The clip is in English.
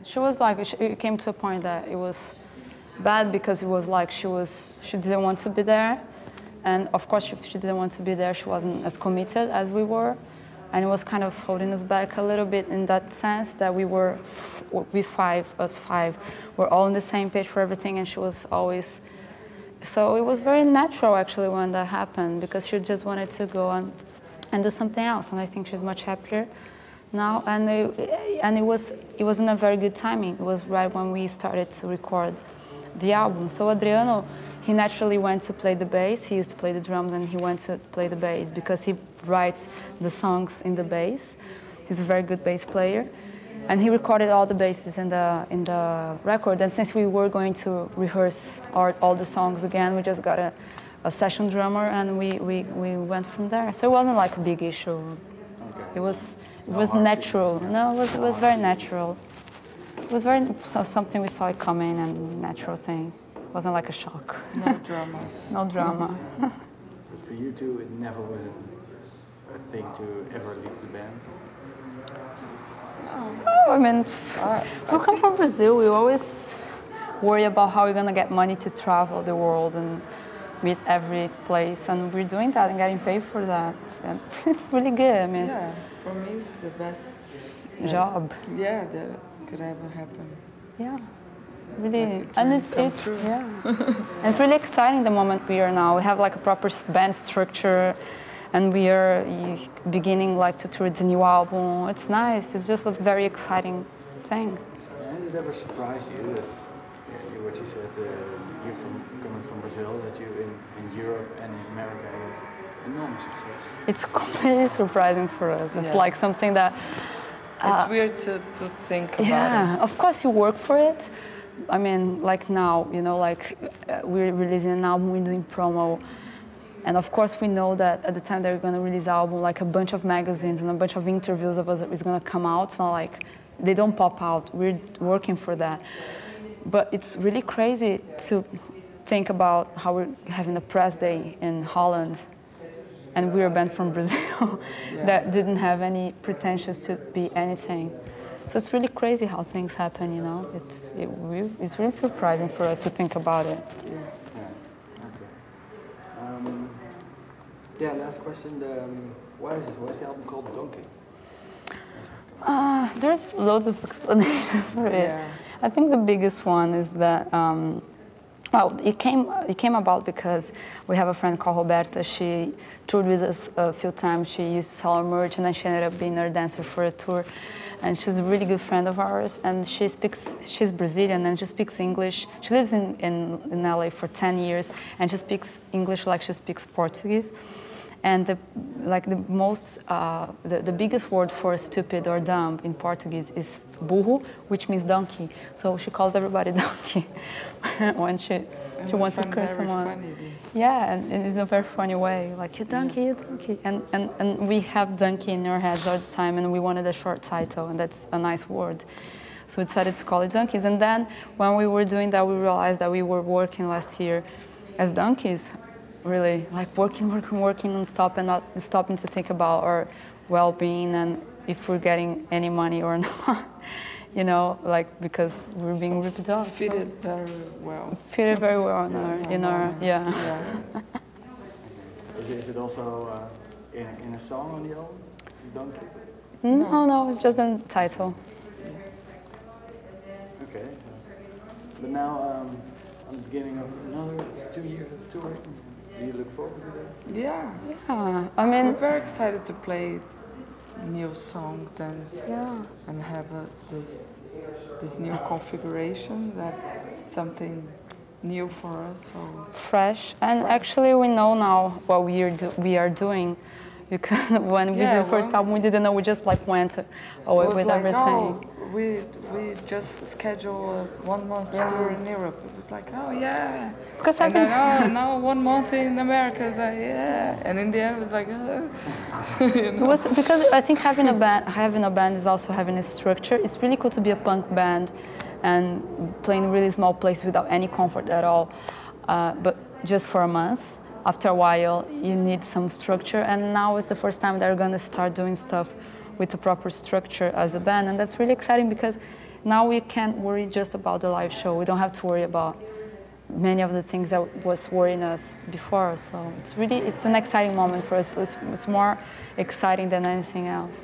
she was like, it came to a point that it was bad because it was like she didn't want to be there. And of course, if she didn't want to be there, she wasn't as committed as we were. And it was kind of holding us back a little bit in that sense that us five, were all on the same page for everything, and she was always, so it was very natural actually when that happened, because she just wanted to go and do something else, and I think she's much happier now, and it wasn't a very good timing. It was right when we started to record the album. So Adriano, he naturally went to play the bass. He used to play the drums, and he went to play the bass because he writes the songs in the bass. He's a very good bass player, and he recorded all the basses in the record. And since we were going to rehearse all the songs again, we just got a session drummer, and we went from there. So it wasn't like a big issue. Okay. It was natural. No, it was very natural. It was something we saw it coming, and natural thing. It wasn't like a shock. No dramas. No drama. But for you two, it never was a thing to ever leave the band? Oh, I mean, we come from Brazil. We always worry about how we're going to get money to travel the world and meet every place. And we're doing that and getting paid for that. And it's really good. I mean, yeah, for me, it's the best job. Yeah, that could ever happen. Yeah. Really, like and it's yeah, and it's really exciting the moment we are now. We have like a proper band structure, and we are beginning like to tour the new album. It's nice. It's just a very exciting thing. Has it ever surprised you that what you said, you're coming from Brazil, that you in Europe and in America have enormous success? It's completely surprising for us. It's like something that it's weird to think about. Yeah, of course you work for it. I mean, like now, you know, like we're releasing an album, we're doing promo, and of course we know that at the time they're going to release the album, like a bunch of magazines and a bunch of interviews of us is going to come out. It's not like they don't pop out. We're working for that. But it's really crazy to think about how we're having a press day in Holland, and we're a band from Brazil that didn't have any pretensions to be anything. So it's really crazy how things happen, you know. It's really surprising for us to think about it. Yeah. Last question. Why is the album called Donkey? There's loads of explanations for it. Yeah. I think the biggest one is that, well, it came about because we have a friend called Roberta. She toured with us a few times. She used to sell our merch, and then she ended up being our dancer for a tour. And she's a really good friend of ours, and she's Brazilian, and she speaks English. She lives in LA for 10 years, and she speaks English like she speaks Portuguese. And the biggest word for stupid or dumb in Portuguese is burro, which means donkey. So she calls everybody donkey when she wants to curse someone. Yeah, and it's a very funny way, like, you donkey, you donkey. And we have donkey in our heads all the time, and we wanted a short title, and that's a nice word. So we decided to call it Donkeys. And then when we were doing that, we realized that we were working last year as donkeys, really, like working non-stop and not stopping to think about our well-being and if we're getting any money or not. You know, like, because we're being ripped off. Fitted very well. Fitted very well in our yeah. Is it also in a song on the album, Donkey? No, it's just a title. Okay. But now, on the beginning of another 2 years of touring, do you look forward to that? Yeah. Yeah, I mean, we're very excited to play new songs and have this new configuration, that's something new for us. So fresh, and actually we know now what we are doing, because when we did the first album, we didn't know. We just like went away with like, everything. Oh, we just scheduled a 1 month tour in Europe. It was like, oh yeah. Because and then, now 1 month in America. It's like, yeah. And in the end, it was like, you know? It was because I think having a band is also having a structure. It's really cool to be a punk band and playing in really small place without any comfort at all. But just for a month. After a while, you need some structure, and now it's the first time they're going to start doing stuff with a proper structure as a band, and that's really exciting because now we can't worry just about the live show. We don't have to worry about many of the things that was worrying us before. So it's an exciting moment for us. It's more exciting than anything else.